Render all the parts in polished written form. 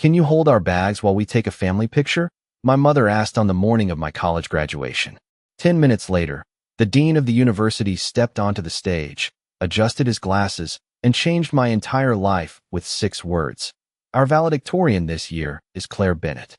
Can you hold our bags while we take a family picture? My mother asked on the morning of my college graduation. 10 minutes later, the dean of the university stepped onto the stage, adjusted his glasses, and changed my entire life with 6 words. Our valedictorian this year is Claire Bennett.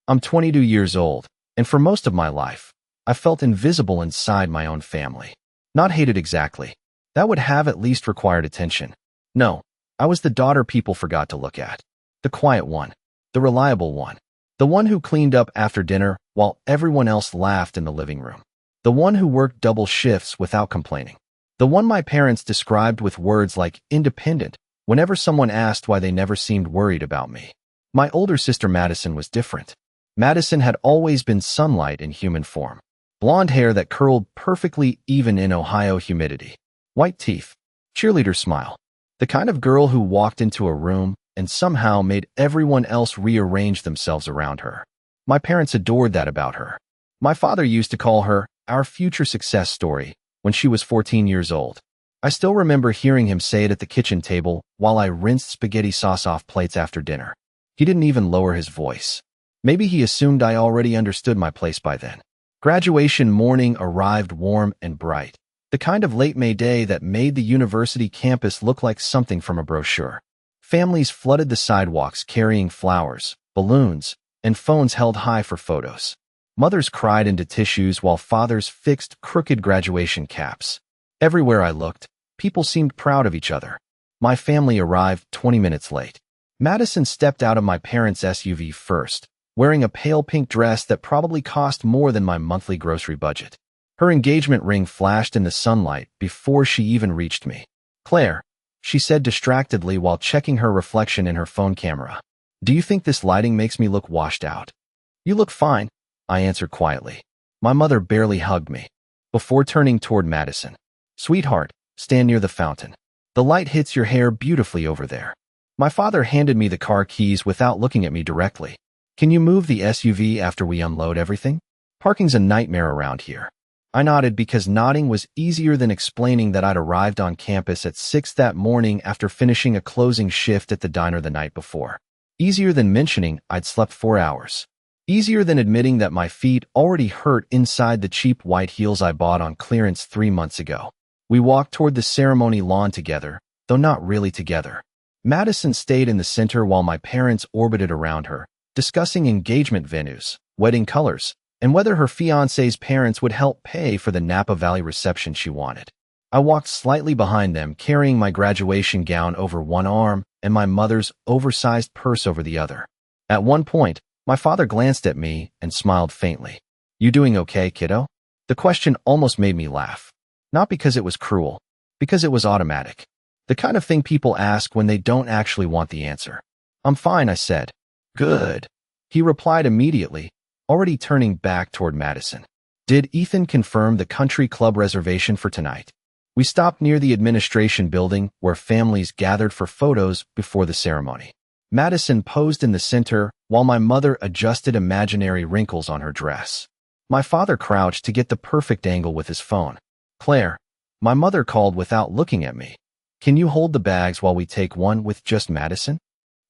I'm 22 years old, and for most of my life, I felt invisible inside my own family. Not hated exactly. That would have at least required attention. No, I was the daughter people forgot to look at. The quiet one. The reliable one. The one who cleaned up after dinner while everyone else laughed in the living room. The one who worked double shifts without complaining. The one my parents described with words like independent whenever someone asked why they never seemed worried about me. My older sister Madison was different. Madison had always been sunlight in human form. Blonde hair that curled perfectly even in Ohio humidity. White teeth. Cheerleader smile. The kind of girl who walked into a room and somehow made everyone else rearrange themselves around her. My parents adored that about her. My father used to call her our future success story when she was 14 years old. I still remember hearing him say it at the kitchen table while I rinsed spaghetti sauce off plates after dinner. He didn't even lower his voice. Maybe he assumed I already understood my place by then. Graduation morning arrived warm and bright. The kind of late May day that made the university campus look like something from a brochure. Families flooded the sidewalks carrying flowers, balloons, and phones held high for photos. Mothers cried into tissues while fathers fixed crooked graduation caps. Everywhere I looked, people seemed proud of each other. My family arrived 20 minutes late. Madison stepped out of my parents' SUV first, wearing a pale pink dress that probably cost more than my monthly grocery budget. Her engagement ring flashed in the sunlight before she even reached me. "Claire," she said distractedly while checking her reflection in her phone camera. "Do you think this lighting makes me look washed out?" "You look fine," I answered quietly. My mother barely hugged me. Before turning toward Madison. "Sweetheart, stand near the fountain. The light hits your hair beautifully over there." My father handed me the car keys without looking at me directly. "Can you move the SUV after we unload everything? Parking's a nightmare around here." I nodded because nodding was easier than explaining that I'd arrived on campus at 6 that morning after finishing a closing shift at the diner the night before. Easier than mentioning I'd slept 4 hours. Easier than admitting that my feet already hurt inside the cheap white heels I bought on clearance 3 months ago. We walked toward the ceremony lawn together, though not really together. Madison stayed in the center while my parents orbited around her, discussing engagement venues, wedding colors, and whether her fiancé's parents would help pay for the Napa Valley reception she wanted. I walked slightly behind them, carrying my graduation gown over one arm and my mother's oversized purse over the other. At one point, my father glanced at me and smiled faintly. "You doing okay, kiddo?" The question almost made me laugh. Not because it was cruel, because it was automatic. The kind of thing people ask when they don't actually want the answer. "I'm fine," I said. "Good," he replied immediately, already turning back toward Madison. "Did Ethan confirm the country club reservation for tonight?" We stopped near the administration building where families gathered for photos before the ceremony. Madison posed in the center while my mother adjusted imaginary wrinkles on her dress. My father crouched to get the perfect angle with his phone. "Claire," my mother called without looking at me. "Can you hold the bags while we take one with just Madison?"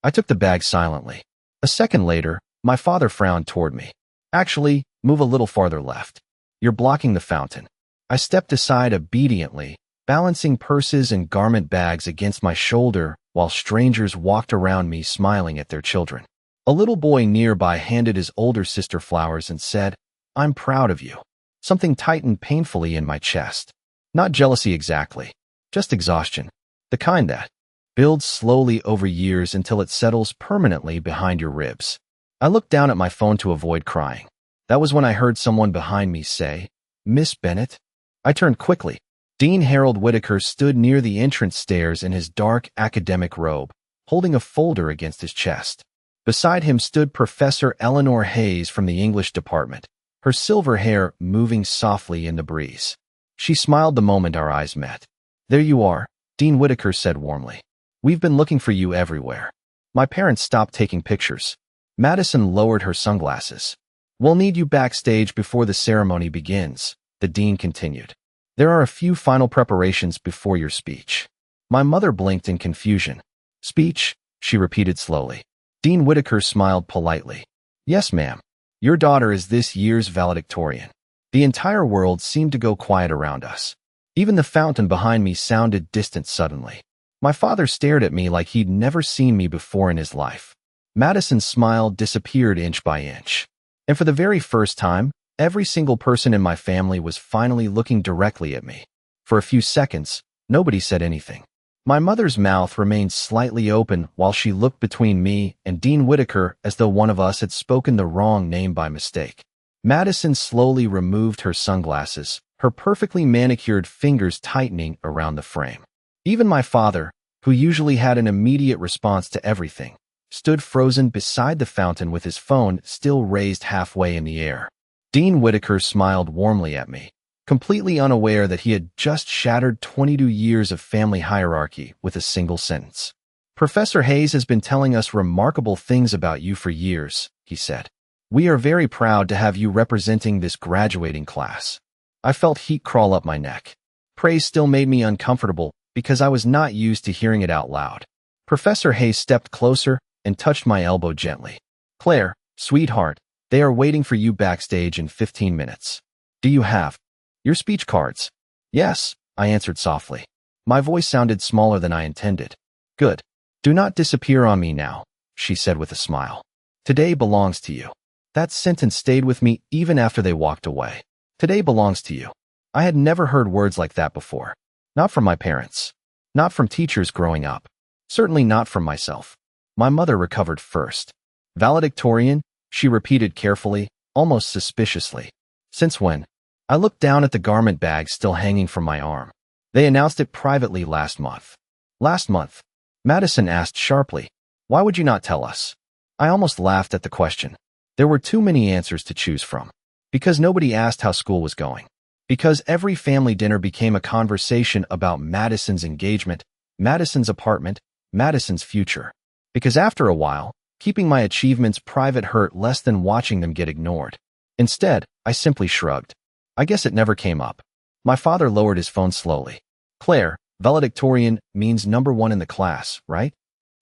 I took the bag silently. A second later, my father frowned toward me. "Actually, move a little farther left. You're blocking the fountain." I stepped aside obediently, balancing purses and garment bags against my shoulder while strangers walked around me smiling at their children. A little boy nearby handed his older sister flowers and said, "I'm proud of you." Something tightened painfully in my chest. Not jealousy exactly, just exhaustion. The kind that builds slowly over years until it settles permanently behind your ribs. I looked down at my phone to avoid crying. That was when I heard someone behind me say, "Miss Bennett?" I turned quickly. Dean Harold Whitaker stood near the entrance stairs in his dark academic robe, holding a folder against his chest. Beside him stood Professor Eleanor Hayes from the English department, her silver hair moving softly in the breeze. She smiled the moment our eyes met. "There you are," Dean Whitaker said warmly. "We've been looking for you everywhere." My parents stopped taking pictures. Madison lowered her sunglasses. "We'll need you backstage before the ceremony begins," the dean continued. "There are a few final preparations before your speech." My mother blinked in confusion. "Speech?" she repeated slowly. Dean Whitaker smiled politely. Yes, ma'am. Your daughter is this year's valedictorian. The entire world seemed to go quiet around us. Even the fountain behind me sounded distant suddenly. My father stared at me like he'd never seen me before in his life. Madison's smile disappeared inch by inch. And for the very first time, every single person in my family was finally looking directly at me. For a few seconds, nobody said anything. My mother's mouth remained slightly open while she looked between me and Dean Whitaker as though one of us had spoken the wrong name by mistake. Madison slowly removed her sunglasses, her perfectly manicured fingers tightening around the frame. Even my father, who usually had an immediate response to everything, stood frozen beside the fountain with his phone still raised halfway in the air. Dean Whitaker smiled warmly at me, completely unaware that he had just shattered 22 years of family hierarchy with a single sentence. Professor Hayes has been telling us remarkable things about you for years, he said. We are very proud to have you representing this graduating class. I felt heat crawl up my neck. Praise still made me uncomfortable because I was not used to hearing it out loud. Professor Hayes stepped closer and touched my elbow gently. Claire, sweetheart, they are waiting for you backstage in 15 minutes. Do you have your speech cards? Yes, I answered softly. My voice sounded smaller than I intended. Good. Do not disappear on me now, she said with a smile. Today belongs to you. That sentence stayed with me even after they walked away. Today belongs to you. I had never heard words like that before. Not from my parents. Not from teachers growing up. Certainly not from myself. My mother recovered first. Valedictorian, she repeated carefully, almost suspiciously. Since when? I looked down at the garment bag still hanging from my arm. They announced it privately last month. Last month? Madison asked sharply. Why would you not tell us? I almost laughed at the question. There were too many answers to choose from. Because nobody asked how school was going. Because every family dinner became a conversation about Madison's engagement, Madison's apartment, Madison's future. Because after a while, keeping my achievements private hurt less than watching them get ignored. Instead, I simply shrugged. I guess it never came up. My father lowered his phone slowly. Claire, valedictorian means number one in the class, right?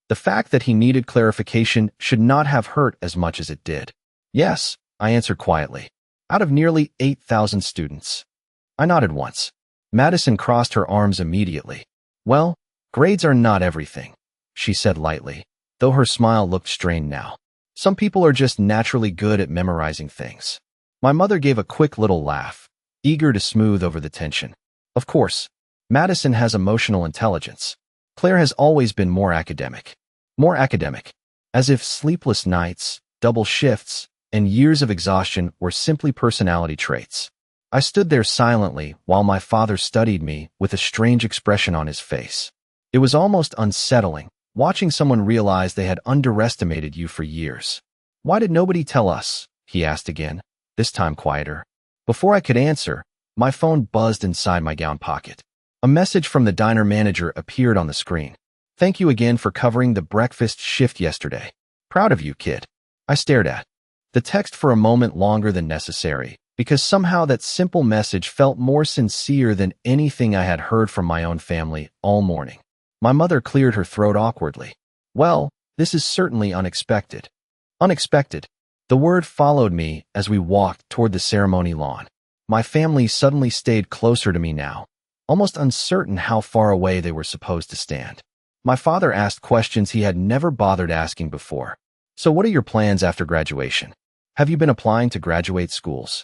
The fact that he needed clarification should not have hurt as much as it did. Yes, I answered quietly. Out of nearly 8,000 students. I nodded once. Madison crossed her arms immediately. Well, grades are not everything, she said lightly, though her smile looked strained now. Some people are just naturally good at memorizing things. My mother gave a quick little laugh, eager to smooth over the tension. Of course, Madison has emotional intelligence. Claire has always been more academic. More academic. As if sleepless nights, double shifts, and years of exhaustion were simply personality traits. I stood there silently while my father studied me with a strange expression on his face. It was almost unsettling, watching someone realize they had underestimated you for years. Why did nobody tell us? He asked again, this time quieter. Before I could answer, my phone buzzed inside my gown pocket. A message from the diner manager appeared on the screen. Thank you again for covering the breakfast shift yesterday. Proud of you, kid. I stared at the text for a moment longer than necessary, because somehow that simple message felt more sincere than anything I had heard from my own family all morning. My mother cleared her throat awkwardly. Well, this is certainly unexpected. Unexpected. The word followed me as we walked toward the ceremony lawn. My family suddenly stayed closer to me now, almost uncertain how far away they were supposed to stand. My father asked questions he had never bothered asking before. So what are your plans after graduation? Have you been applying to graduate schools?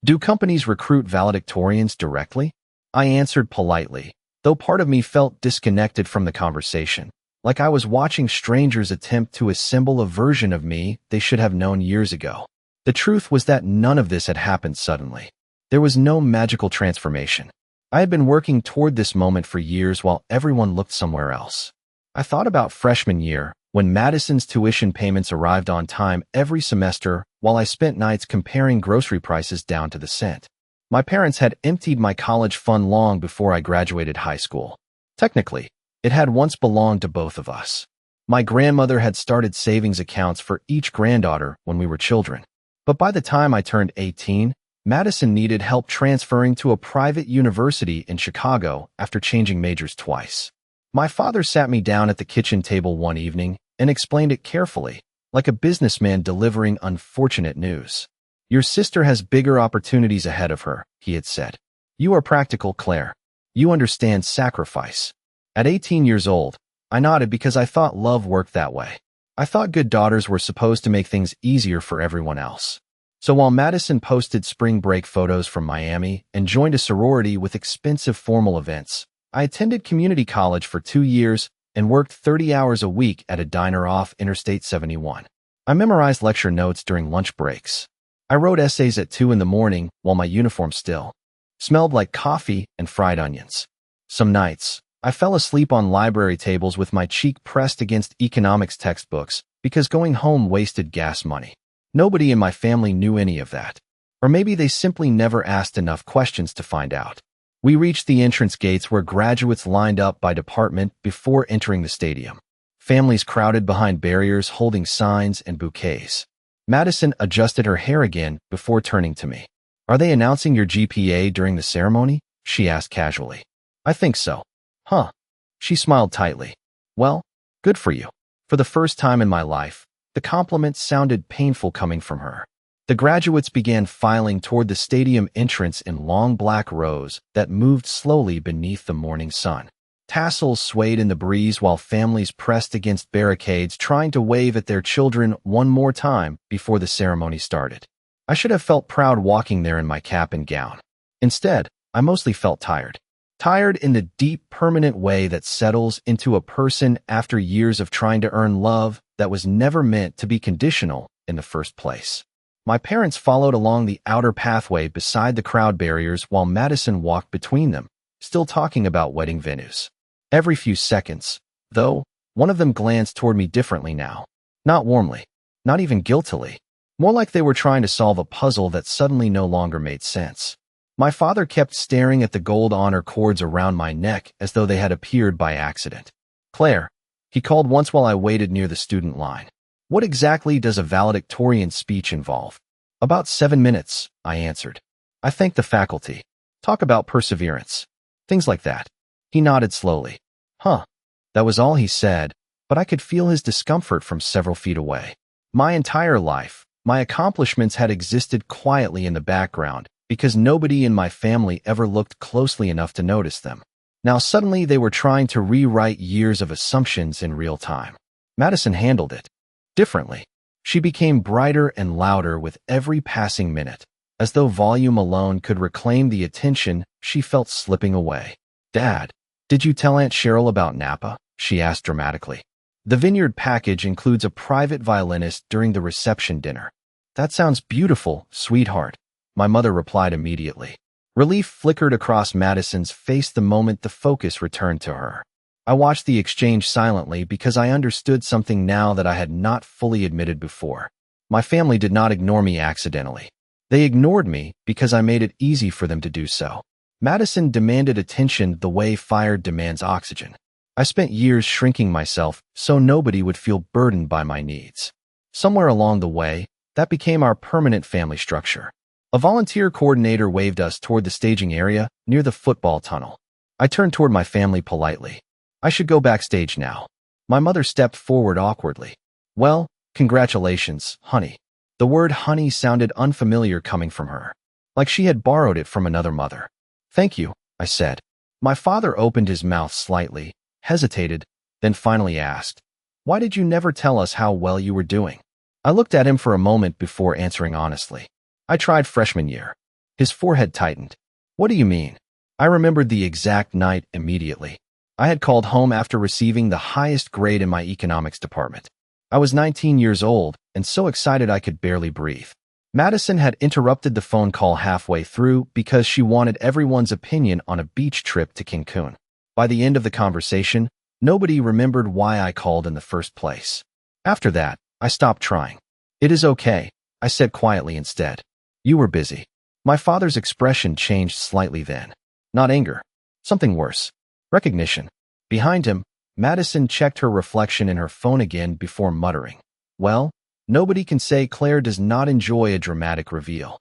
Do companies recruit valedictorians directly? I answered politely, though part of me felt disconnected from the conversation, like I was watching strangers attempt to assemble a version of me they should have known years ago. The truth was that none of this had happened suddenly. There was no magical transformation. I had been working toward this moment for years while everyone looked somewhere else. I thought about freshman year, when Madison's tuition payments arrived on time every semester while I spent nights comparing grocery prices down to the cent. My parents had emptied my college fund long before I graduated high school. Technically, it had once belonged to both of us. My grandmother had started savings accounts for each granddaughter when we were children. But by the time I turned 18, Madison needed help transferring to a private university in Chicago after changing majors twice. My father sat me down at the kitchen table one evening and explained it carefully, like a businessman delivering unfortunate news. Your sister has bigger opportunities ahead of her, he had said. You are practical, Claire. You understand sacrifice. At 18 years old, I nodded because I thought love worked that way. I thought good daughters were supposed to make things easier for everyone else. So while Madison posted spring break photos from Miami and joined a sorority with expensive formal events, I attended community college for 2 years and worked 30 hours a week at a diner off Interstate 71. I memorized lecture notes during lunch breaks. I wrote essays at 2 in the morning while my uniform still smelled like coffee and fried onions. Some nights, I fell asleep on library tables with my cheek pressed against economics textbooks because going home wasted gas money. Nobody in my family knew any of that. Or maybe they simply never asked enough questions to find out. We reached the entrance gates where graduates lined up by department before entering the stadium. Families crowded behind barriers holding signs and bouquets. Madison adjusted her hair again before turning to me. Are they announcing your GPA during the ceremony? She asked casually. I think so. Huh. She smiled tightly. Well, good for you. For the first time in my life, the compliment sounded painful coming from her. The graduates began filing toward the stadium entrance in long black rows that moved slowly beneath the morning sun. Tassels swayed in the breeze while families pressed against barricades trying to wave at their children one more time before the ceremony started. I should have felt proud walking there in my cap and gown. Instead, I mostly felt tired. Tired in the deep, permanent way that settles into a person after years of trying to earn love that was never meant to be conditional in the first place. My parents followed along the outer pathway beside the crowd barriers while Madison walked between them, still talking about wedding venues. Every few seconds, though, one of them glanced toward me differently now. Not warmly, not even guiltily, more like they were trying to solve a puzzle that suddenly no longer made sense. My father kept staring at the gold honor cords around my neck as though they had appeared by accident. Claire, he called once while I waited near the student line. What exactly does a valedictorian speech involve? About 7 minutes, I answered. I thank the faculty. Talk about perseverance. Things like that. He nodded slowly. Huh. That was all he said, but I could feel his discomfort from several feet away. My entire life, my accomplishments had existed quietly in the background because nobody in my family ever looked closely enough to notice them. Now suddenly they were trying to rewrite years of assumptions in real time. Madison handled it differently. She became brighter and louder with every passing minute, as though volume alone could reclaim the attention she felt slipping away. Dad, did you tell Aunt Cheryl about Napa? She asked dramatically. The vineyard package includes a private violinist during the reception dinner. That sounds beautiful, sweetheart, my mother replied immediately. Relief flickered across Madison's face the moment the focus returned to her. I watched the exchange silently because I understood something now that I had not fully admitted before. My family did not ignore me accidentally. They ignored me because I made it easy for them to do so. Madison demanded attention the way fire demands oxygen. I spent years shrinking myself so nobody would feel burdened by my needs. Somewhere along the way, that became our permanent family structure. A volunteer coordinator waved us toward the staging area near the football tunnel. I turned toward my family politely. I should go backstage now. My mother stepped forward awkwardly. Well, congratulations, honey. The word honey sounded unfamiliar coming from her, like she had borrowed it from another mother. Thank you, I said. My father opened his mouth slightly, hesitated, then finally asked, why did you never tell us how well you were doing? I looked at him for a moment before answering honestly. I tried freshman year. His forehead tightened. What do you mean? I remembered the exact night immediately. I had called home after receiving the highest grade in my economics department. I was 19 years old and so excited I could barely breathe. Madison had interrupted the phone call halfway through because she wanted everyone's opinion on a beach trip to Cancun. By the end of the conversation, nobody remembered why I called in the first place. After that, I stopped trying. It is okay, I said quietly instead. You were busy. My father's expression changed slightly then. Not anger. Something worse. Recognition. Behind him, Madison checked her reflection in her phone again before muttering, well, nobody can say Claire does not enjoy a dramatic reveal.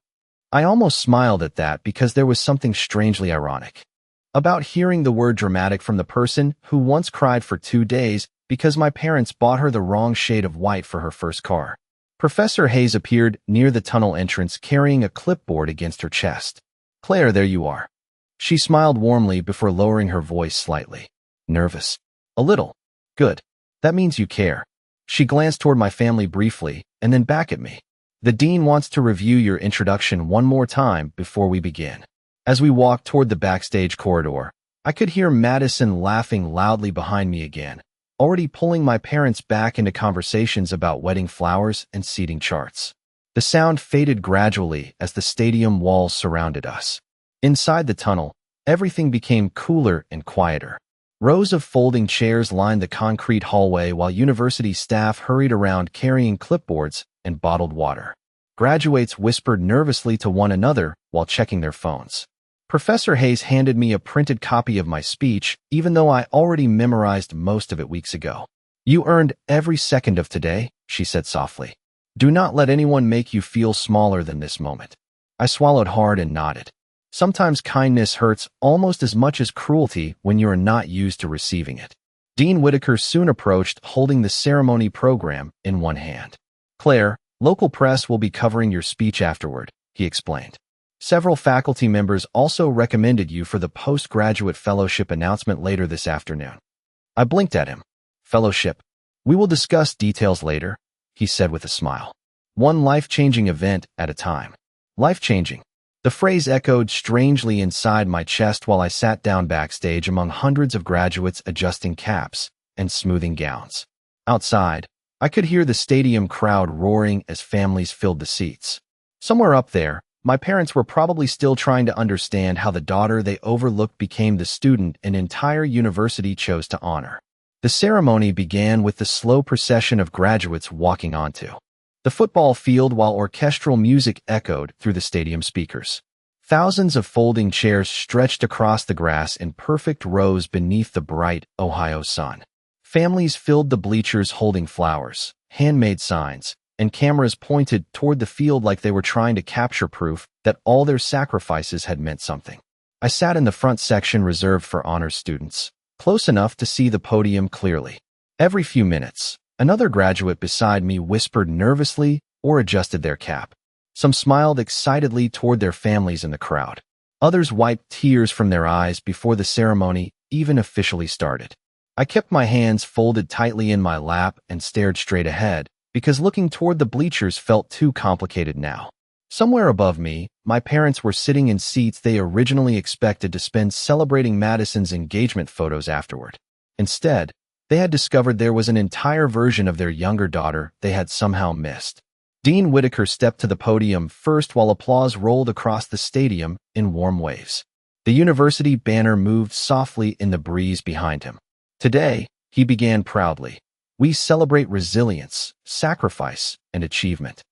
I almost smiled at that because there was something strangely ironic about hearing the word dramatic from the person who once cried for 2 days because my parents bought her the wrong shade of white for her first car. Professor Hayes appeared near the tunnel entrance carrying a clipboard against her chest. Claire, there you are. She smiled warmly before lowering her voice slightly. Nervous? A little. Good. That means you care. She glanced toward my family briefly, and then back at me. The dean wants to review your introduction one more time before we begin. As we walked toward the backstage corridor, I could hear Madison laughing loudly behind me again, already pulling my parents back into conversations about wedding flowers and seating charts. The sound faded gradually as the stadium walls surrounded us. Inside the tunnel, everything became cooler and quieter. Rows of folding chairs lined the concrete hallway while university staff hurried around carrying clipboards and bottled water. Graduates whispered nervously to one another while checking their phones. Professor Hayes handed me a printed copy of my speech, even though I already memorized most of it weeks ago. You earned every second of today, she said softly. Do not let anyone make you feel smaller than this moment. I swallowed hard and nodded. Sometimes kindness hurts almost as much as cruelty when you are not used to receiving it. Dean Whitaker soon approached, holding the ceremony program in one hand. Claire, local press will be covering your speech afterward, he explained. Several faculty members also recommended you for the postgraduate fellowship announcement later this afternoon. I blinked at him. Fellowship. We will discuss details later, he said with a smile. One life-changing event at a time. Life-changing. The phrase echoed strangely inside my chest while I sat down backstage among hundreds of graduates adjusting caps and smoothing gowns. Outside, I could hear the stadium crowd roaring as families filled the seats. Somewhere up there, my parents were probably still trying to understand how the daughter they overlooked became the student an entire university chose to honor. The ceremony began with the slow procession of graduates walking onto the football field while orchestral music echoed through the stadium speakers. Thousands of folding chairs stretched across the grass in perfect rows beneath the bright Ohio sun. Families filled the bleachers holding flowers, handmade signs, and cameras pointed toward the field like they were trying to capture proof that all their sacrifices had meant something. I sat in the front section reserved for honors students, close enough to see the podium clearly. Every few minutes, another graduate beside me whispered nervously or adjusted their cap. Some smiled excitedly toward their families in the crowd. Others wiped tears from their eyes before the ceremony even officially started. I kept my hands folded tightly in my lap and stared straight ahead, because looking toward the bleachers felt too complicated now. Somewhere above me, my parents were sitting in seats they originally expected to spend celebrating Madison's engagement photos afterward. Instead, they had discovered there was an entire version of their younger daughter they had somehow missed. Dean Whitaker stepped to the podium first while applause rolled across the stadium in warm waves. The university banner moved softly in the breeze behind him. Today, he began proudly. We celebrate resilience, sacrifice, and achievement.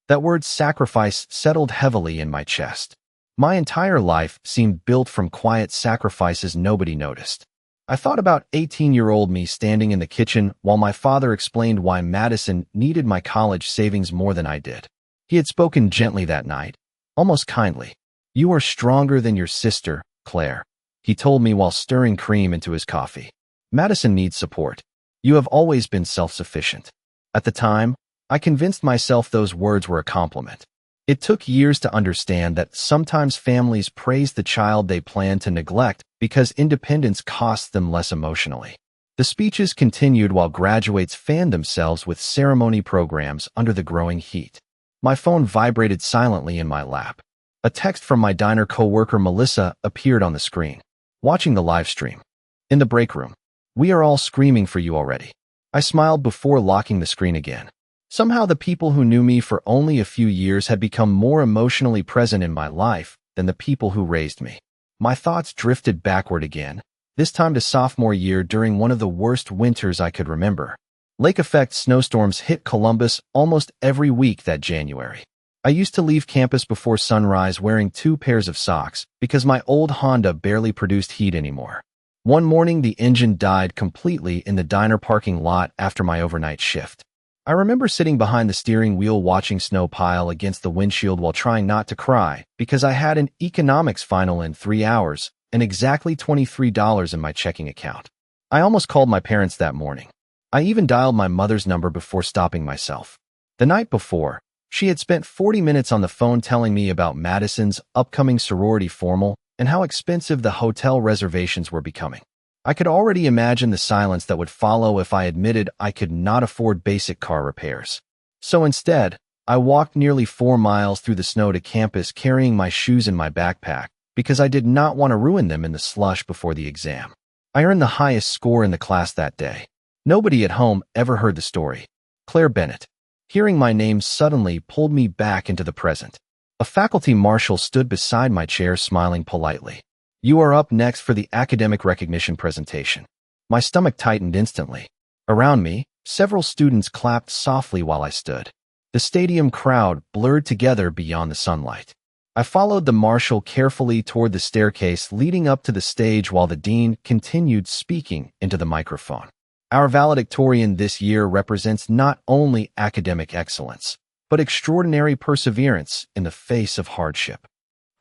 That word sacrifice settled heavily in my chest. My entire life seemed built from quiet sacrifices nobody noticed. I thought about 18-year-old me standing in the kitchen while my father explained why Madison needed my college savings more than I did. He had spoken gently that night, almost kindly. You are stronger than your sister, Claire, he told me while stirring cream into his coffee. Madison needs support. You have always been self-sufficient. At the time, I convinced myself those words were a compliment. It took years to understand that sometimes families praise the child they plan to neglect because independence costs them less emotionally. The speeches continued while graduates fanned themselves with ceremony programs under the growing heat. My phone vibrated silently in my lap. A text from my diner coworker Melissa appeared on the screen. Watching the live stream. In the break room. We are all screaming for you already. I smiled before locking the screen again. Somehow the people who knew me for only a few years had become more emotionally present in my life than the people who raised me. My thoughts drifted backward again, this time to sophomore year during one of the worst winters I could remember. Lake-effect snowstorms hit Columbus almost every week that January. I used to leave campus before sunrise wearing 2 pairs of socks because my old Honda barely produced heat anymore. One morning, the engine died completely in the diner parking lot after my overnight shift. I remember sitting behind the steering wheel watching snow pile against the windshield while trying not to cry because I had an economics final in 3 hours and exactly $23 in my checking account. I almost called my parents that morning. I even dialed my mother's number before stopping myself. The night before, she had spent 40 minutes on the phone telling me about Madison's upcoming sorority formal and how expensive the hotel reservations were becoming. I could already imagine the silence that would follow if I admitted I could not afford basic car repairs. So instead, I walked nearly 4 miles through the snow to campus carrying my shoes in my backpack because I did not want to ruin them in the slush before the exam. I earned the highest score in the class that day. Nobody at home ever heard the story. Claire Bennett. Hearing my name suddenly pulled me back into the present. A faculty marshal stood beside my chair smiling politely. "You are up next for the academic recognition presentation." My stomach tightened instantly. Around me, several students clapped softly while I stood. The stadium crowd blurred together beyond the sunlight. I followed the marshal carefully toward the staircase leading up to the stage while the dean continued speaking into the microphone. Our valedictorian this year represents not only academic excellence, but extraordinary perseverance in the face of hardship.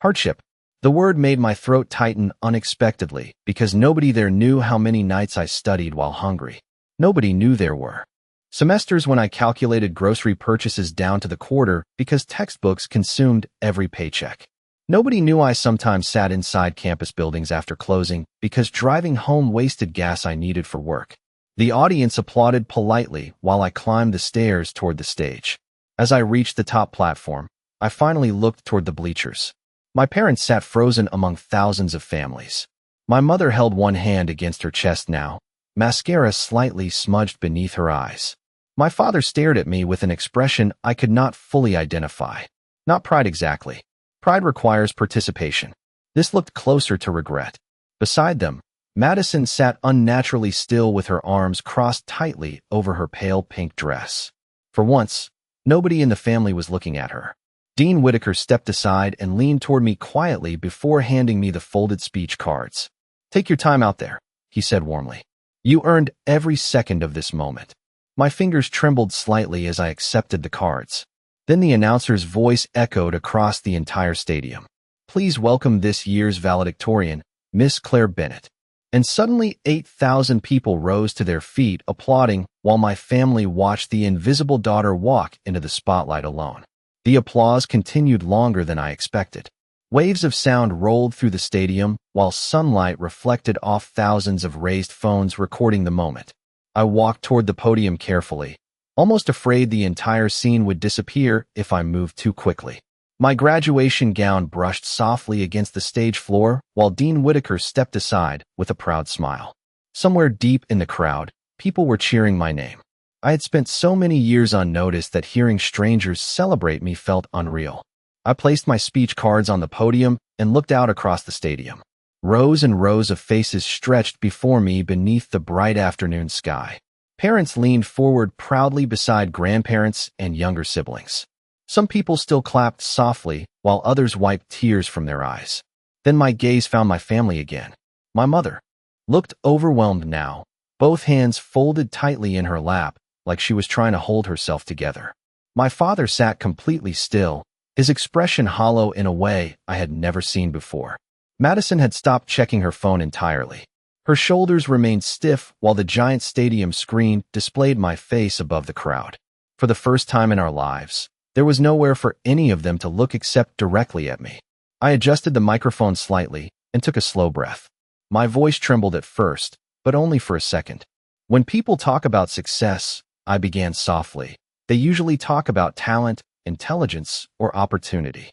Hardship. The word made my throat tighten unexpectedly because nobody there knew how many nights I studied while hungry. Nobody knew there were semesters when I calculated grocery purchases down to the quarter because textbooks consumed every paycheck. Nobody knew I sometimes sat inside campus buildings after closing because driving home wasted gas I needed for work. The audience applauded politely while I climbed the stairs toward the stage. As I reached the top platform, I finally looked toward the bleachers. My parents sat frozen among thousands of families. My mother held one hand against her chest now, mascara slightly smudged beneath her eyes. My father stared at me with an expression I could not fully identify. Not pride exactly. Pride requires participation. This looked closer to regret. Beside them, Madison sat unnaturally still with her arms crossed tightly over her pale pink dress. For once, nobody in the family was looking at her. Dean Whitaker stepped aside and leaned toward me quietly before handing me the folded speech cards. "Take your time out there," he said warmly. "You earned every second of this moment." My fingers trembled slightly as I accepted the cards. Then the announcer's voice echoed across the entire stadium. "Please welcome this year's valedictorian, Miss Claire Bennett." And suddenly 8,000 people rose to their feet applauding while my family watched the invisible daughter walk into the spotlight alone. The applause continued longer than I expected. Waves of sound rolled through the stadium while sunlight reflected off thousands of raised phones recording the moment. I walked toward the podium carefully, almost afraid the entire scene would disappear if I moved too quickly. My graduation gown brushed softly against the stage floor while Dean Whitaker stepped aside with a proud smile. Somewhere deep in the crowd, people were cheering my name. I had spent so many years unnoticed that hearing strangers celebrate me felt unreal. I placed my speech cards on the podium and looked out across the stadium. Rows and rows of faces stretched before me beneath the bright afternoon sky. Parents leaned forward proudly beside grandparents and younger siblings. Some people still clapped softly, while others wiped tears from their eyes. Then my gaze found my family again. My mother looked overwhelmed now, both hands folded tightly in her lap, like she was trying to hold herself together. My father sat completely still, his expression hollow in a way I had never seen before. Madison had stopped checking her phone entirely. Her shoulders remained stiff while the giant stadium screen displayed my face above the crowd. For the first time in our lives, there was nowhere for any of them to look except directly at me. I adjusted the microphone slightly and took a slow breath. My voice trembled at first, but only for a second. When people talk about success, I began softly. They usually talk about talent, intelligence, or opportunity.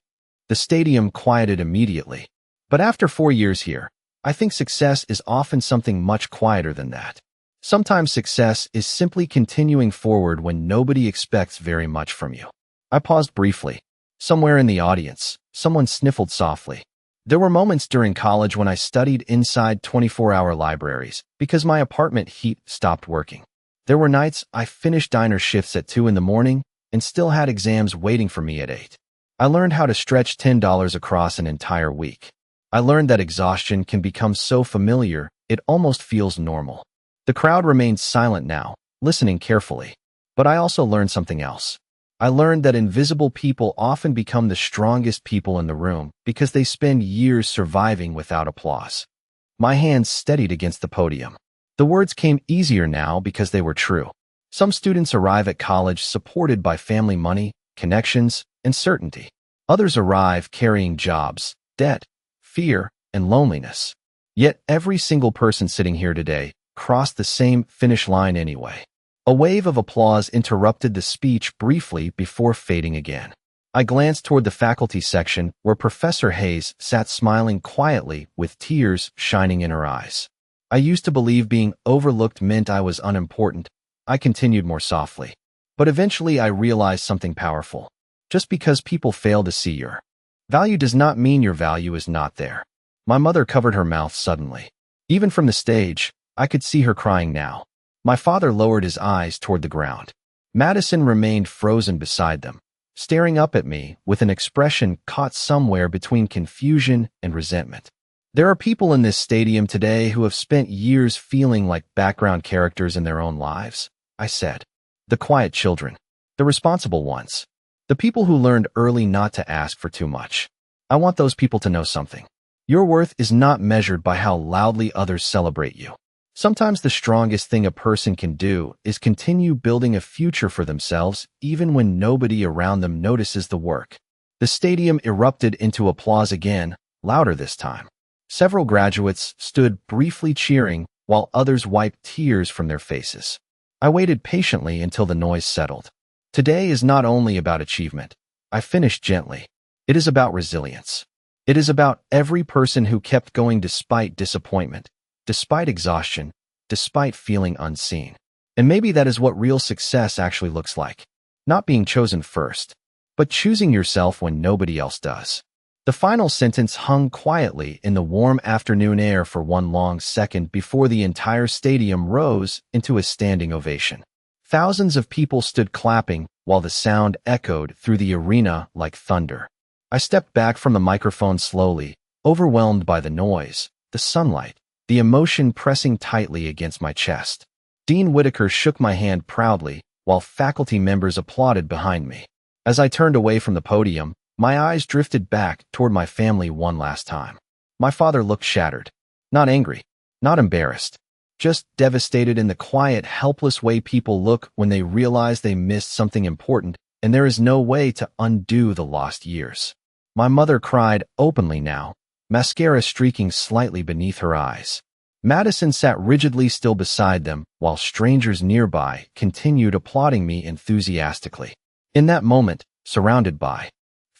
The stadium quieted immediately. But after 4 years here, I think success is often something much quieter than that. Sometimes success is simply continuing forward when nobody expects very much from you. I paused briefly. Somewhere in the audience, someone sniffled softly. There were moments during college when I studied inside 24-hour libraries because my apartment heat stopped working. There were nights I finished diner shifts at 2 in the morning and still had exams waiting for me at 8. I learned how to stretch $10 across an entire week. I learned that exhaustion can become so familiar, it almost feels normal. The crowd remained silent now, listening carefully. But I also learned something else. I learned that invisible people often become the strongest people in the room because they spend years surviving without applause. My hands steadied against the podium. The words came easier now because they were true. Some students arrive at college supported by family money, connections, and certainty. Others arrive carrying jobs, debt, fear, and loneliness. Yet every single person sitting here today crossed the same finish line anyway. A wave of applause interrupted the speech briefly before fading again. I glanced toward the faculty section where Professor Hayes sat smiling quietly with tears shining in her eyes. I used to believe being overlooked meant I was unimportant. I continued more softly. But eventually I realized something powerful. Just because people fail to see your value does not mean your value is not there. My mother covered her mouth suddenly. Even from the stage, I could see her crying now. My father lowered his eyes toward the ground. Madison remained frozen beside them, staring up at me with an expression caught somewhere between confusion and resentment. There are people in this stadium today who have spent years feeling like background characters in their own lives, I said. The quiet children, the responsible ones, the people who learned early not to ask for too much. I want those people to know something. Your worth is not measured by how loudly others celebrate you. Sometimes the strongest thing a person can do is continue building a future for themselves even when nobody around them notices the work. The stadium erupted into applause again, louder this time. Several graduates stood briefly cheering while others wiped tears from their faces. I waited patiently until the noise settled. Today is not only about achievement, I finished gently. It is about resilience. It is about every person who kept going despite disappointment, despite exhaustion, despite feeling unseen. And maybe that is what real success actually looks like. Not being chosen first, but choosing yourself when nobody else does. The final sentence hung quietly in the warm afternoon air for one long second before the entire stadium rose into a standing ovation. Thousands of people stood clapping while the sound echoed through the arena like thunder. I stepped back from the microphone slowly, overwhelmed by the noise, the sunlight, the emotion pressing tightly against my chest. Dean Whitaker shook my hand proudly, while faculty members applauded behind me. As I turned away from the podium, my eyes drifted back toward my family one last time. My father looked shattered. Not angry, not embarrassed, just devastated in the quiet, helpless way people look when they realize they missed something important and there is no way to undo the lost years. My mother cried openly now, mascara streaking slightly beneath her eyes. Madison sat rigidly still beside them, while strangers nearby continued applauding me enthusiastically. In that moment, surrounded by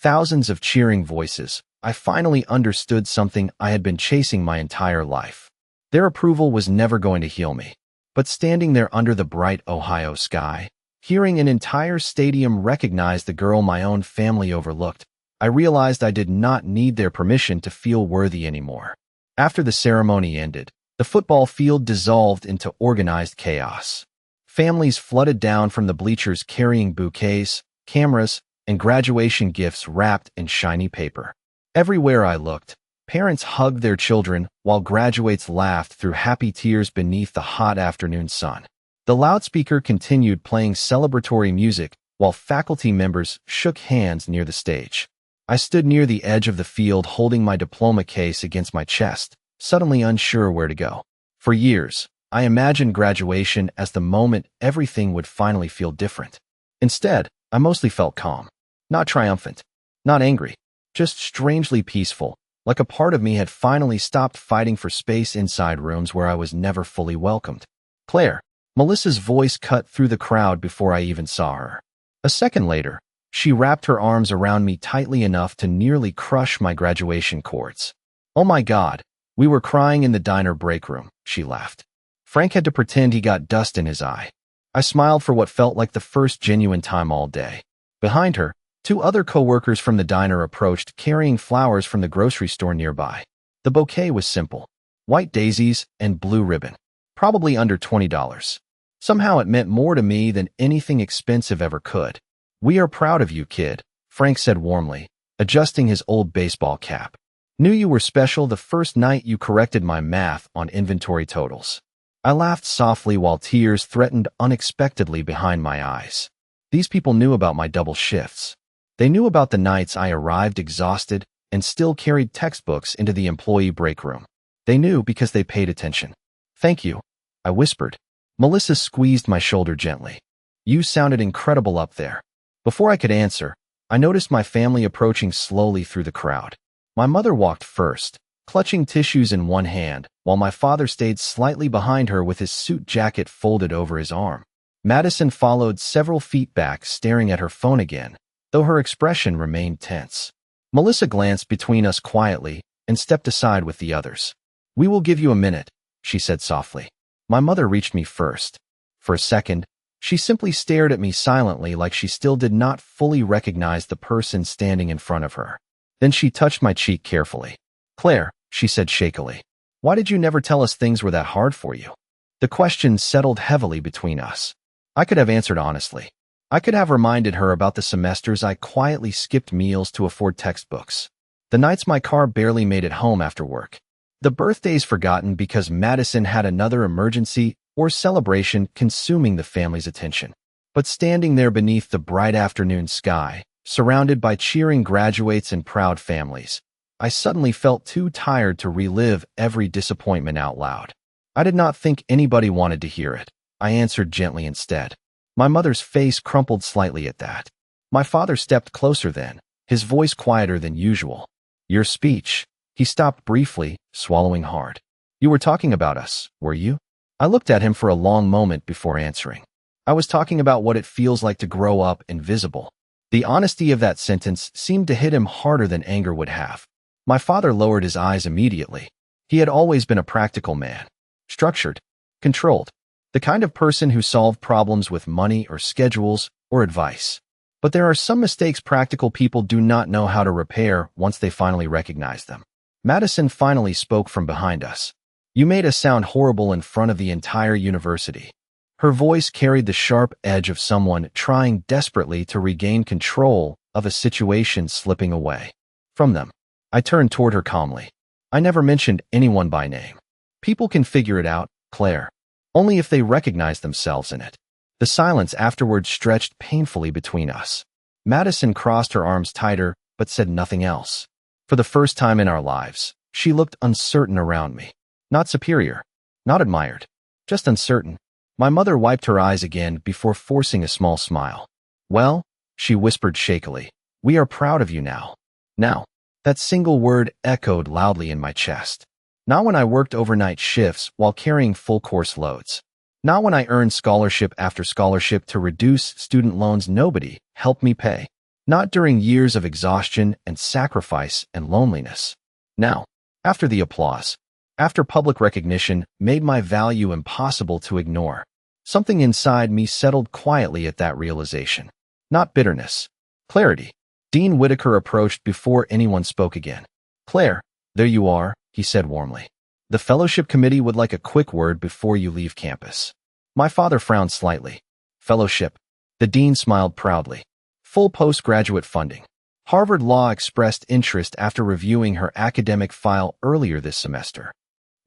thousands of cheering voices, I finally understood something I had been chasing my entire life. Their approval was never going to heal me. But standing there under the bright Ohio sky, hearing an entire stadium recognize the girl my own family overlooked, I realized I did not need their permission to feel worthy anymore. After the ceremony ended, the football field dissolved into organized chaos. Families flooded down from the bleachers carrying bouquets, cameras, and graduation gifts wrapped in shiny paper. Everywhere I looked, parents hugged their children while graduates laughed through happy tears beneath the hot afternoon sun. The loudspeaker continued playing celebratory music while faculty members shook hands near the stage. I stood near the edge of the field holding my diploma case against my chest, suddenly unsure where to go. For years, I imagined graduation as the moment everything would finally feel different. Instead, I mostly felt calm. Not triumphant, not angry, just strangely peaceful, like a part of me had finally stopped fighting for space inside rooms where I was never fully welcomed. Claire, Melissa's voice cut through the crowd before I even saw her. A second later, she wrapped her arms around me tightly enough to nearly crush my graduation cords. Oh my God, we were crying in the diner break room, she laughed. Frank had to pretend he got dust in his eye. I smiled for what felt like the first genuine time all day. Behind her, two other co-workers from the diner approached carrying flowers from the grocery store nearby. The bouquet was simple, white daisies and blue ribbon, probably under $20. Somehow it meant more to me than anything expensive ever could. We are proud of you, kid, Frank said warmly, adjusting his old baseball cap. Knew you were special the first night you corrected my math on inventory totals. I laughed softly while tears threatened unexpectedly behind my eyes. These people knew about my double shifts. They knew about the nights I arrived exhausted and still carried textbooks into the employee break room. They knew because they paid attention. Thank you, I whispered. Melissa squeezed my shoulder gently. You sounded incredible up there. Before I could answer, I noticed my family approaching slowly through the crowd. My mother walked first, clutching tissues in one hand, while my father stayed slightly behind her with his suit jacket folded over his arm. Madison followed several feet back, staring at her phone again, though her expression remained tense. Melissa glanced between us quietly and stepped aside with the others. We will give you a minute, she said softly. My mother reached me first. For a second, she simply stared at me silently, like she still did not fully recognize the person standing in front of her. Then she touched my cheek carefully. Claire, she said shakily, why did you never tell us things were that hard for you? The question settled heavily between us. I could have answered honestly. I could have reminded her about the semesters I quietly skipped meals to afford textbooks, the nights my car barely made it home after work, the birthdays forgotten because Madison had another emergency or celebration consuming the family's attention. But standing there beneath the bright afternoon sky, surrounded by cheering graduates and proud families, I suddenly felt too tired to relive every disappointment out loud. I did not think anybody wanted to hear it, I answered gently instead. My mother's face crumpled slightly at that. My father stepped closer then, his voice quieter than usual. Your speech. He stopped briefly, swallowing hard. You were talking about us, were you? I looked at him for a long moment before answering. I was talking about what it feels like to grow up invisible. The honesty of that sentence seemed to hit him harder than anger would have. My father lowered his eyes immediately. He had always been a practical man. Structured. Controlled. The kind of person who solved problems with money or schedules or advice. But there are some mistakes practical people do not know how to repair once they finally recognize them. Madison finally spoke from behind us. You made us sound horrible in front of the entire university. Her voice carried the sharp edge of someone trying desperately to regain control of a situation slipping away from them. I turned toward her calmly. I never mentioned anyone by name. People can figure it out, Claire. Only if they recognize themselves in it. The silence afterward stretched painfully between us. Madison crossed her arms tighter, but said nothing else. For the first time in our lives, she looked uncertain around me. Not superior. Not admired. Just uncertain. My mother wiped her eyes again before forcing a small smile. Well, she whispered shakily, we are proud of you now. Now. That single word echoed loudly in my chest. Not when I worked overnight shifts while carrying full course loads. Not when I earned scholarship after scholarship to reduce student loans nobody helped me pay. Not during years of exhaustion and sacrifice and loneliness. Now, after the applause, after public recognition made my value impossible to ignore, something inside me settled quietly at that realization. Not bitterness. Clarity. Dean Whitaker approached before anyone spoke again. Claire, there you are, he said warmly. The fellowship committee would like a quick word before you leave campus. My father frowned slightly. Fellowship. The dean smiled proudly. Full postgraduate funding. Harvard Law expressed interest after reviewing her academic file earlier this semester.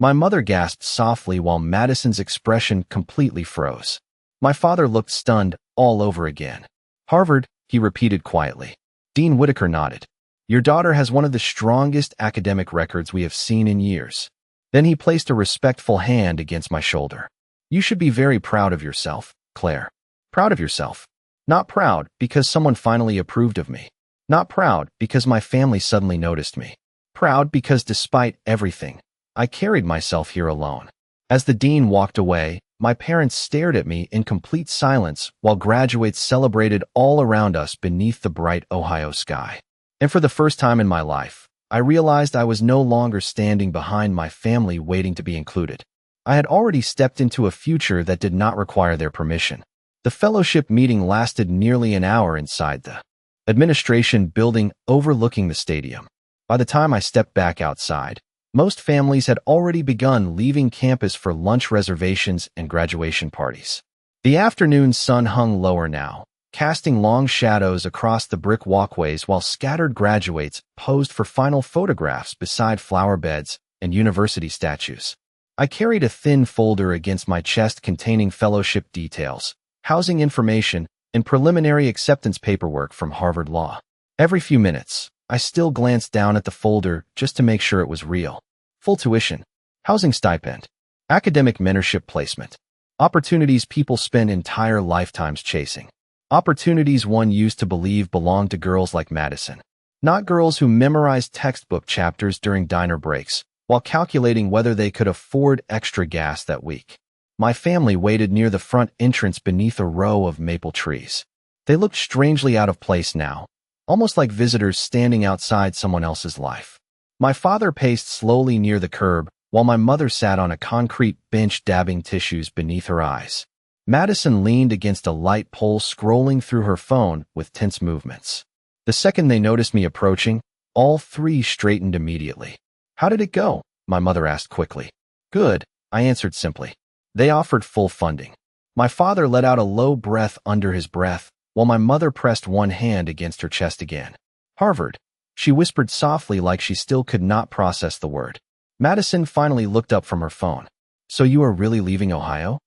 My mother gasped softly while Madison's expression completely froze. My father looked stunned all over again. Harvard, he repeated quietly. Dean Whitaker nodded. Your daughter has one of the strongest academic records we have seen in years. Then he placed a respectful hand against my shoulder. You should be very proud of yourself, Claire. Proud of yourself. Not proud because someone finally approved of me. Not proud because my family suddenly noticed me. Proud because despite everything, I carried myself here alone. As the dean walked away, my parents stared at me in complete silence while graduates celebrated all around us beneath the bright Ohio sky. And for the first time in my life, I realized I was no longer standing behind my family waiting to be included. I had already stepped into a future that did not require their permission. The fellowship meeting lasted nearly an hour inside the administration building overlooking the stadium. By the time I stepped back outside, most families had already begun leaving campus for lunch reservations and graduation parties. The afternoon sun hung lower now, casting long shadows across the brick walkways while scattered graduates posed for final photographs beside flower beds and university statues. I carried a thin folder against my chest containing fellowship details, housing information, and preliminary acceptance paperwork from Harvard Law. Every few minutes, I still glanced down at the folder just to make sure it was real. Full tuition. Housing stipend. Academic mentorship placement. Opportunities people spend entire lifetimes chasing. Opportunities one used to believe belonged to girls like Madison. Not girls who memorized textbook chapters during diner breaks, while calculating whether they could afford extra gas that week. My family waited near the front entrance beneath a row of maple trees. They looked strangely out of place now, almost like visitors standing outside someone else's life. My father paced slowly near the curb, while my mother sat on a concrete bench dabbing tissues beneath her eyes. Madison leaned against a light pole, scrolling through her phone with tense movements. The second they noticed me approaching, all three straightened immediately. "How did it go?" my mother asked quickly. "Good," I answered simply. "They offered full funding." My father let out a low breath under his breath, while my mother pressed one hand against her chest again. "Harvard," she whispered softly, like she still could not process the word. Madison finally looked up from her phone. "So you are really leaving Ohio?"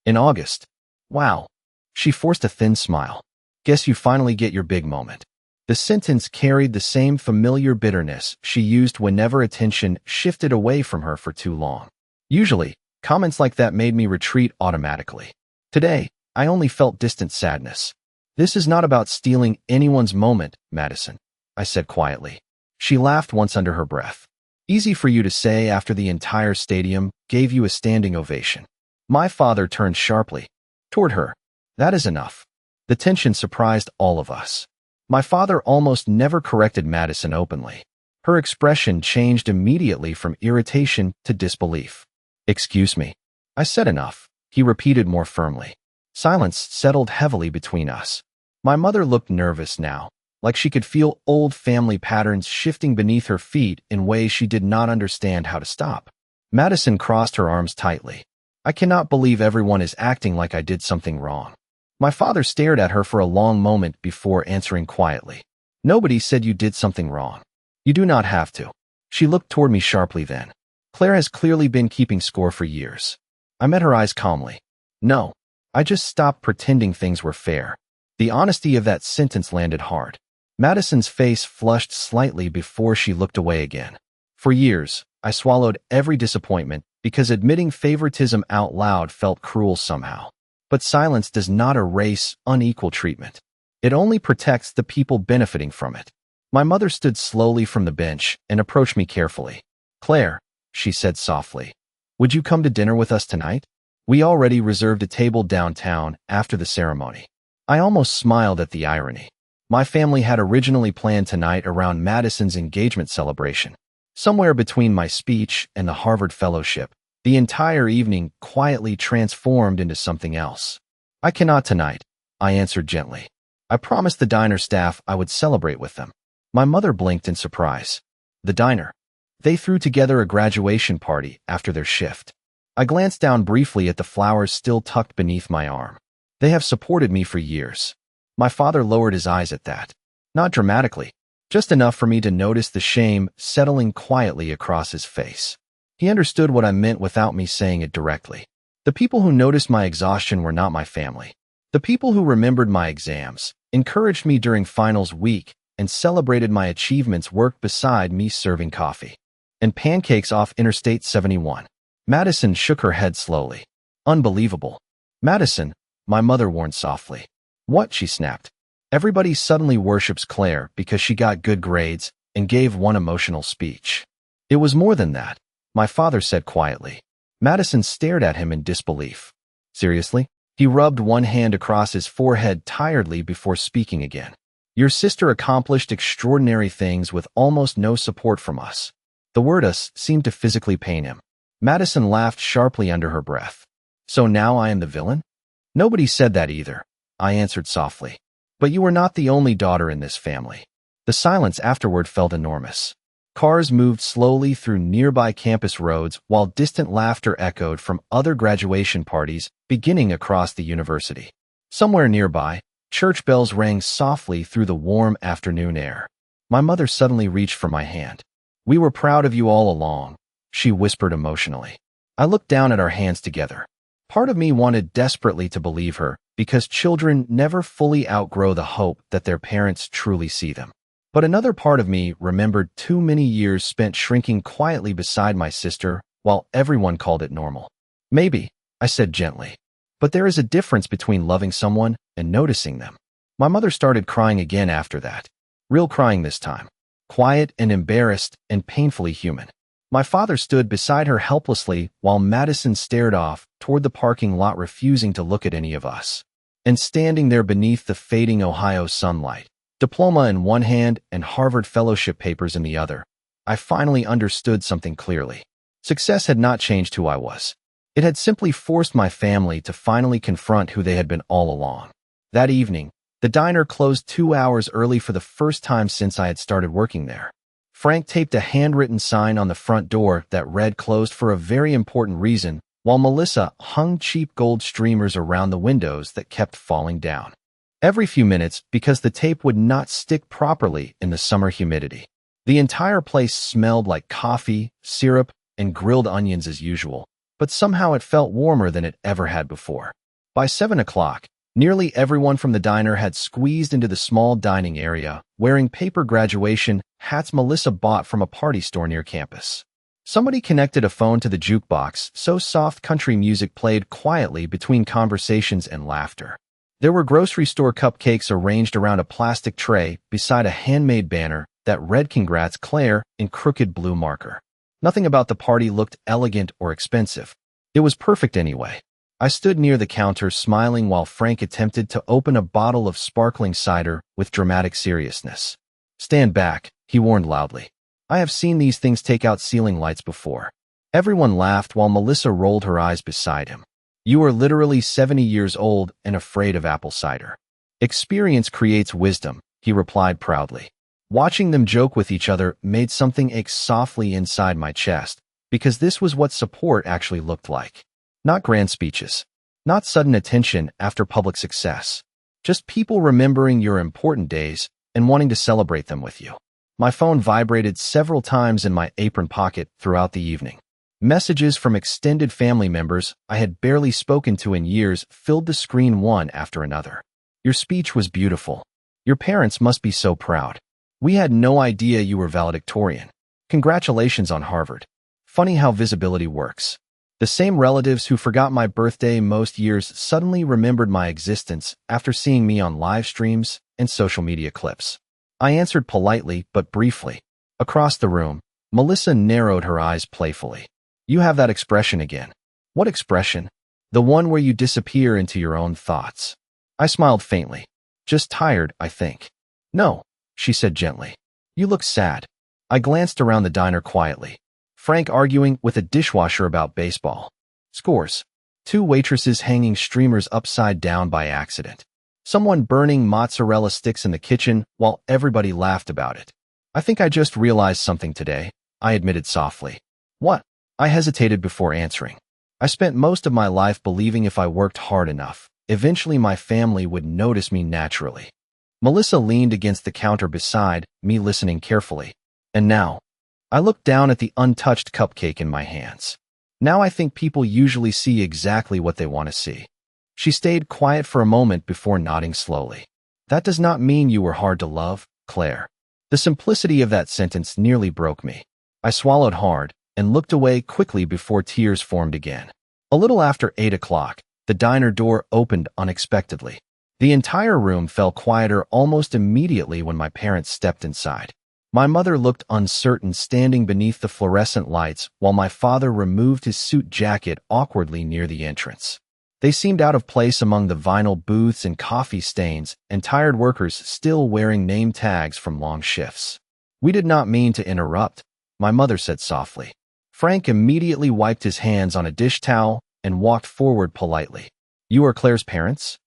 "In August." "Wow." She forced a thin smile. "Guess you finally get your big moment." The sentence carried the same familiar bitterness she used whenever attention shifted away from her for too long. Usually, comments like that made me retreat automatically. Today, I only felt distant sadness. "This is not about stealing anyone's moment, Madison," I said quietly. She laughed once under her breath. "Easy for you to say after the entire stadium gave you a standing ovation." My father turned sharply toward her. "That is enough." The tension surprised all of us. My father almost never corrected Madison openly. Her expression changed immediately from irritation to disbelief. "Excuse me." I said. "Enough," he repeated more firmly. Silence settled heavily between us. My mother looked nervous now, like she could feel old family patterns shifting beneath her feet in ways she did not understand how to stop. Madison crossed her arms tightly. "I cannot believe everyone is acting like I did something wrong." My father stared at her for a long moment before answering quietly. "Nobody said you did something wrong. You do not have to." She looked toward me sharply then. "Claire has clearly been keeping score for years." I met her eyes calmly. "No, I just stopped pretending things were fair." The honesty of that sentence landed hard. Madison's face flushed slightly before she looked away again. For years, I swallowed every disappointment because admitting favoritism out loud felt cruel somehow. But silence does not erase unequal treatment. It only protects the people benefiting from it. My mother stood slowly from the bench and approached me carefully. "Claire," she said softly, "would you come to dinner with us tonight? We already reserved a table downtown after the ceremony." I almost smiled at the irony. My family had originally planned tonight around Madison's engagement celebration. Somewhere between my speech and the Harvard Fellowship, the entire evening quietly transformed into something else. "I cannot tonight," I answered gently. "I promised the diner staff I would celebrate with them." My mother blinked in surprise. "The diner?" "They threw together a graduation party after their shift." I glanced down briefly at the flowers still tucked beneath my arm. "They have supported me for years." My father lowered his eyes at that. Not dramatically, just enough for me to notice the shame settling quietly across his face. He understood what I meant without me saying it directly. The people who noticed my exhaustion were not my family. The people who remembered my exams, encouraged me during finals week, and celebrated my achievements worked beside me serving coffee and pancakes off Interstate 71. Madison shook her head slowly. "Unbelievable." "Madison," my mother warned softly. "What?" she snapped. "Everybody suddenly worships Claire because she got good grades and gave one emotional speech." "It was more than that," my father said quietly. Madison stared at him in disbelief. "Seriously?" He rubbed one hand across his forehead tiredly before speaking again. "Your sister accomplished extraordinary things with almost no support from us." The word "us" seemed to physically pain him. Madison laughed sharply under her breath. "So now I am the villain?" "Nobody said that either," I answered softly. "But you were not the only daughter in this family." The silence afterward felt enormous. Cars moved slowly through nearby campus roads while distant laughter echoed from other graduation parties beginning across the university. Somewhere nearby, church bells rang softly through the warm afternoon air. My mother suddenly reached for my hand. "We were proud of you all along," she whispered emotionally. I looked down at our hands together. Part of me wanted desperately to believe her, because children never fully outgrow the hope that their parents truly see them. But another part of me remembered too many years spent shrinking quietly beside my sister while everyone called it normal. Maybe, I said gently. But there is a difference between loving someone and noticing them. My mother started crying again after that. Real crying this time. Quiet and embarrassed and painfully human. My father stood beside her helplessly while Madison stared off toward the parking lot, refusing to look at any of us. And standing there beneath the fading Ohio sunlight, diploma in one hand and Harvard fellowship papers in the other, I finally understood something clearly. Success had not changed who I was. It had simply forced my family to finally confront who they had been all along. That evening, the diner closed 2 hours early for the first time since I had started working there. Frank taped a handwritten sign on the front door that read "Closed for a very important reason," while Melissa hung cheap gold streamers around the windows that kept falling down every few minutes because the tape would not stick properly in the summer humidity. The entire place smelled like coffee, syrup, and grilled onions as usual, but somehow it felt warmer than it ever had before. By 7 o'clock, nearly everyone from the diner had squeezed into the small dining area, wearing paper graduation hats Melissa bought from a party store near campus. Somebody connected a phone to the jukebox, so soft country music played quietly between conversations and laughter. There were grocery store cupcakes arranged around a plastic tray beside a handmade banner that read "Congrats, Claire" in crooked blue marker. Nothing about the party looked elegant or expensive. It was perfect anyway. I stood near the counter smiling while Frank attempted to open a bottle of sparkling cider with dramatic seriousness. "Stand back," he warned loudly. "I have seen these things take out ceiling lights before." Everyone laughed while Melissa rolled her eyes beside him. "You are literally 70 years old and afraid of apple cider." "Experience creates wisdom," he replied proudly. Watching them joke with each other made something ache softly inside my chest, because this was what support actually looked like. Not grand speeches. Not sudden attention after public success. Just people remembering your important days and wanting to celebrate them with you. My phone vibrated several times in my apron pocket throughout the evening. Messages from extended family members I had barely spoken to in years filled the screen one after another. "Your speech was beautiful. Your parents must be so proud. We had no idea you were valedictorian. Congratulations on Harvard." Funny how visibility works. The same relatives who forgot my birthday most years suddenly remembered my existence after seeing me on live streams and social media clips. I answered politely but briefly. Across the room, Melissa narrowed her eyes playfully. "You have that expression again." "What expression?" "The one where you disappear into your own thoughts." I smiled faintly. "Just tired, I think." "No," she said gently. "You look sad." I glanced around the diner quietly. Frank arguing with a dishwasher about baseball. Scores. 2 waitresses hanging streamers upside down by accident. Someone burning mozzarella sticks in the kitchen while everybody laughed about it. "I think I just realized something today," I admitted softly. "What?" I hesitated before answering. I spent most of my life believing if I worked hard enough, eventually my family would notice me naturally. Melissa leaned against the counter beside me, listening carefully. "And now?" I looked down at the untouched cupcake in my hands. "Now I think people usually see exactly what they want to see." She stayed quiet for a moment before nodding slowly. "That does not mean you were hard to love, Claire." The simplicity of that sentence nearly broke me. I swallowed hard and looked away quickly before tears formed again. A little after 8 o'clock, the diner door opened unexpectedly. The entire room fell quieter almost immediately when my parents stepped inside. My mother looked uncertain standing beneath the fluorescent lights while my father removed his suit jacket awkwardly near the entrance. They seemed out of place among the vinyl booths and coffee stains and tired workers still wearing name tags from long shifts. "We did not mean to interrupt," my mother said softly. Frank immediately wiped his hands on a dish towel and walked forward politely. "You are Claire's parents?"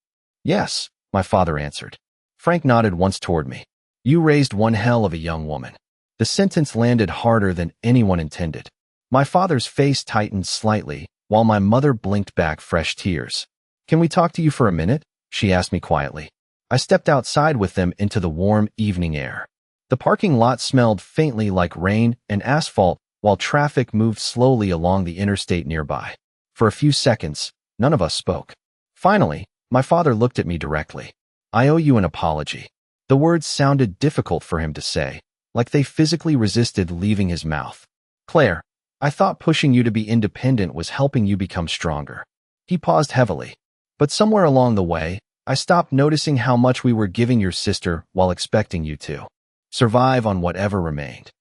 "Yes," my father answered. Frank nodded once toward me. "You raised one hell of a young woman." The sentence landed harder than anyone intended. My father's face tightened slightly, while my mother blinked back fresh tears. "Can we talk to you for a minute?" she asked me quietly. I stepped outside with them into the warm evening air. The parking lot smelled faintly like rain and asphalt, while traffic moved slowly along the interstate nearby. For a few seconds, none of us spoke. Finally, my father looked at me directly. "I owe you an apology." The words sounded difficult for him to say, like they physically resisted leaving his mouth. "Claire, I thought pushing you to be independent was helping you become stronger." He paused heavily. "But somewhere along the way, I stopped noticing how much we were giving your sister while expecting you to survive on whatever remained."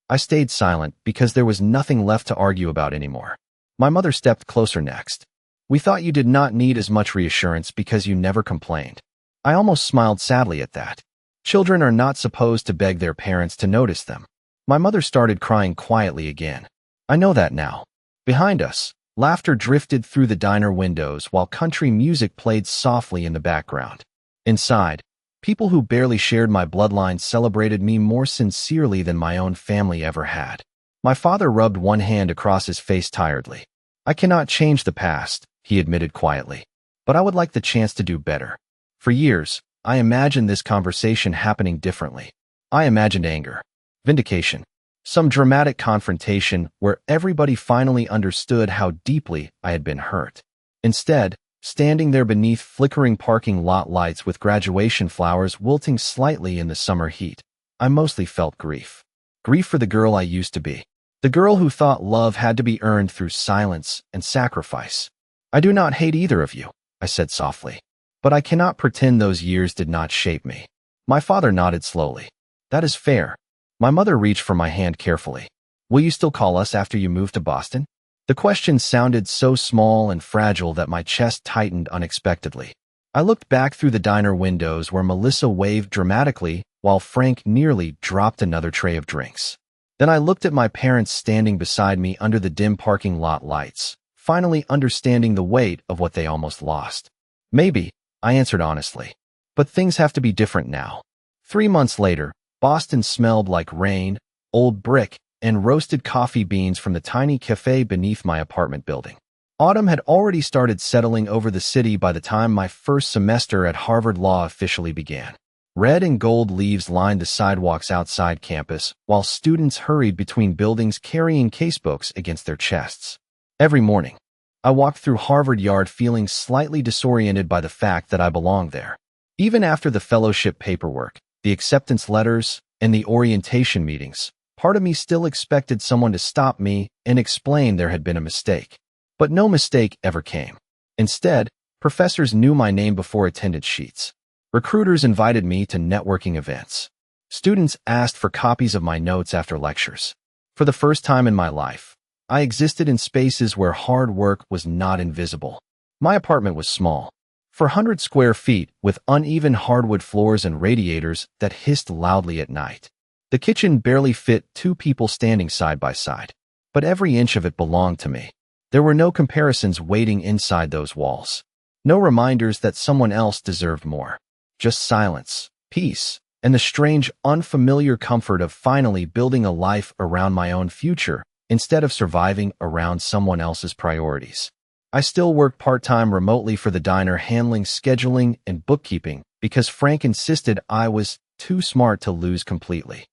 I stayed silent because there was nothing left to argue about anymore. My mother stepped closer next. "We thought you did not need as much reassurance because you never complained." I almost smiled sadly at that. Children are not supposed to beg their parents to notice them. My mother started crying quietly again. "I know that now." Behind us, laughter drifted through the diner windows while country music played softly in the background. Inside, people who barely shared my bloodline celebrated me more sincerely than my own family ever had. My father rubbed one hand across his face tiredly. "I cannot change the past," he admitted quietly, "but I would like the chance to do better." For years, I imagined this conversation happening differently. I imagined anger, vindication, some dramatic confrontation where everybody finally understood how deeply I had been hurt. Instead, standing there beneath flickering parking lot lights with graduation flowers wilting slightly in the summer heat, I mostly felt grief. Grief for the girl I used to be. The girl who thought love had to be earned through silence and sacrifice. "I do not hate either of you," I said softly, "but I cannot pretend those years did not shape me." My father nodded slowly. "That is fair." My mother reached for my hand carefully. "Will you still call us after you move to Boston?" The question sounded so small and fragile that my chest tightened unexpectedly. I looked back through the diner windows where Melissa waved dramatically while Frank nearly dropped another tray of drinks. Then I looked at my parents standing beside me under the dim parking lot lights, finally understanding the weight of what they almost lost. "Maybe," I answered honestly. "But things have to be different now." 3 months later, Boston smelled like rain, old brick, and roasted coffee beans from the tiny cafe beneath my apartment building. Autumn had already started settling over the city by the time my first semester at Harvard Law officially began. Red and gold leaves lined the sidewalks outside campus, while students hurried between buildings carrying casebooks against their chests. Every morning, I walked through Harvard Yard feeling slightly disoriented by the fact that I belonged there. Even after the fellowship paperwork, the acceptance letters, and the orientation meetings, part of me still expected someone to stop me and explain there had been a mistake. But no mistake ever came. Instead, professors knew my name before attendance sheets. Recruiters invited me to networking events. Students asked for copies of my notes after lectures. For the first time in my life, I existed in spaces where hard work was not invisible. My apartment was small, 400 square feet, with uneven hardwood floors and radiators that hissed loudly at night. The kitchen barely fit 2 people standing side by side, but every inch of it belonged to me. There were no comparisons waiting inside those walls. No reminders that someone else deserved more. Just silence, peace, and the strange, unfamiliar comfort of finally building a life around my own future instead of surviving around someone else's priorities. I still worked part-time remotely for the diner handling scheduling and bookkeeping because Frank insisted I was too smart to lose completely.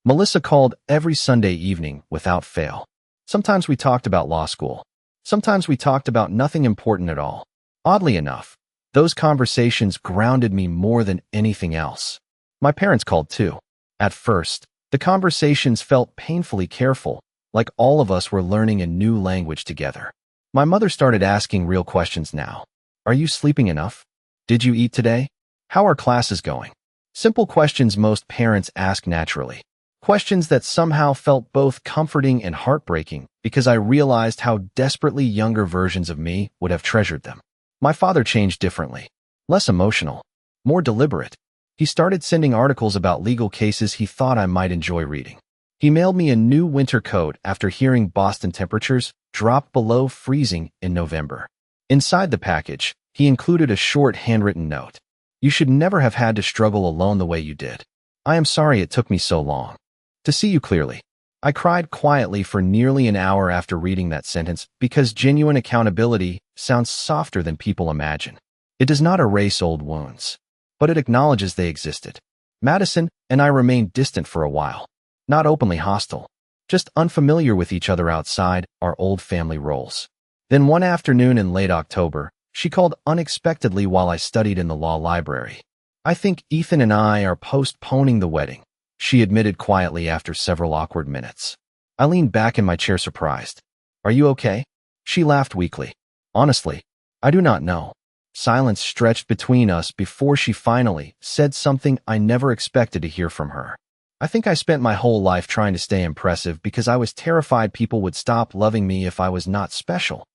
Melissa called every Sunday evening without fail. Sometimes we talked about law school. Sometimes we talked about nothing important at all. Oddly enough, those conversations grounded me more than anything else. My parents called too. At first, the conversations felt painfully careful, like all of us were learning a new language together. My mother started asking real questions now. "Are you sleeping enough? Did you eat today? How are classes going?" Simple questions most parents ask naturally. Questions that somehow felt both comforting and heartbreaking because I realized how desperately younger versions of me would have treasured them. My father changed differently. Less emotional, more deliberate. He started sending articles about legal cases he thought I might enjoy reading. He mailed me a new winter coat after hearing Boston temperatures drop below freezing in November. Inside the package, he included a short handwritten note. "You should never have had to struggle alone the way you did. I am sorry it took me so long to see you clearly." I cried quietly for nearly an hour after reading that sentence because genuine accountability sounds softer than people imagine. It does not erase old wounds, but it acknowledges they existed. Madison and I remained distant for a while, not openly hostile, just unfamiliar with each other outside our old family roles. Then one afternoon in late October, she called unexpectedly while I studied in the law library. "I think Ethan and I are postponing the wedding," she admitted quietly after several awkward minutes. I leaned back in my chair surprised. Are you okay? She laughed weakly. Honestly, I do not know. Silence stretched between us before she finally said something I never expected to hear from her. I think I spent my whole life trying to stay impressive because I was terrified people would stop loving me if I was not special.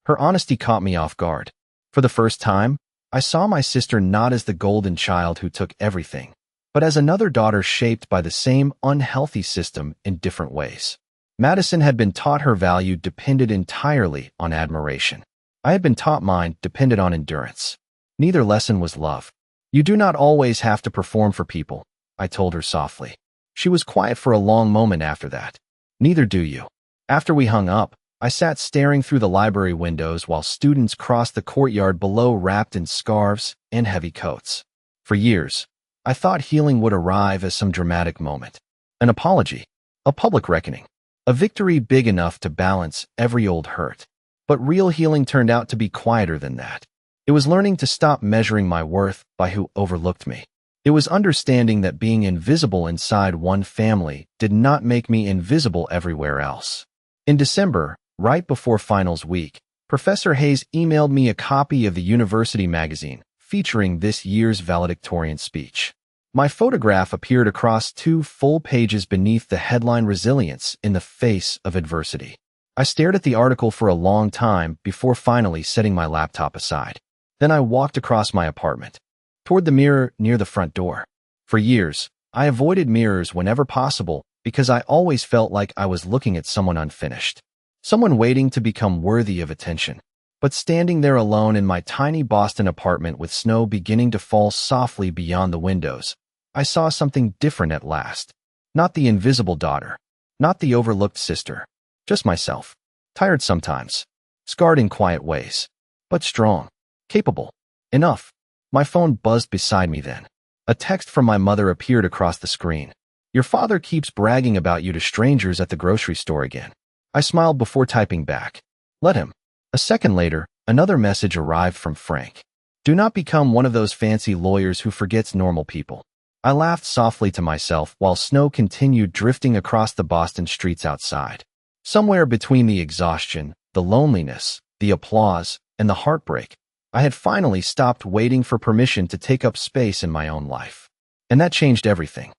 Her honesty caught me off guard. For the first time, I saw my sister not as the golden child who took everything, but as another daughter shaped by the same unhealthy system in different ways. Madison had been taught her value depended entirely on admiration. I had been taught mine depended on endurance. Neither lesson was love. You do not always have to perform for people, I told her softly. She was quiet for a long moment after that. Neither do you. After we hung up, I sat staring through the library windows while students crossed the courtyard below wrapped in scarves and heavy coats. For years, I thought healing would arrive as some dramatic moment. An apology, a public reckoning, a victory big enough to balance every old hurt. But real healing turned out to be quieter than that. It was learning to stop measuring my worth by who overlooked me. It was understanding that being invisible inside one family did not make me invisible everywhere else. In December, right before finals week, Professor Hayes emailed me a copy of the university magazine featuring this year's valedictorian speech. My photograph appeared across 2 full pages beneath the headline Resilience in the Face of Adversity. I stared at the article for a long time before finally setting my laptop aside. Then I walked across my apartment, toward the mirror near the front door. For years, I avoided mirrors whenever possible because I always felt like I was looking at someone unfinished, someone waiting to become worthy of attention. But standing there alone in my tiny Boston apartment with snow beginning to fall softly beyond the windows, I saw something different at last. Not the invisible daughter, not the overlooked sister, just myself, tired sometimes, scarred in quiet ways, but strong, capable, enough. My phone buzzed beside me then. A text from my mother appeared across the screen. Your father keeps bragging about you to strangers at the grocery store again. I smiled before typing back. Let him. A second later, another message arrived from Frank. Do not become one of those fancy lawyers who forgets normal people. I laughed softly to myself while snow continued drifting across the Boston streets outside. Somewhere between the exhaustion, the loneliness, the applause, and the heartbreak, I had finally stopped waiting for permission to take up space in my own life. And that changed everything.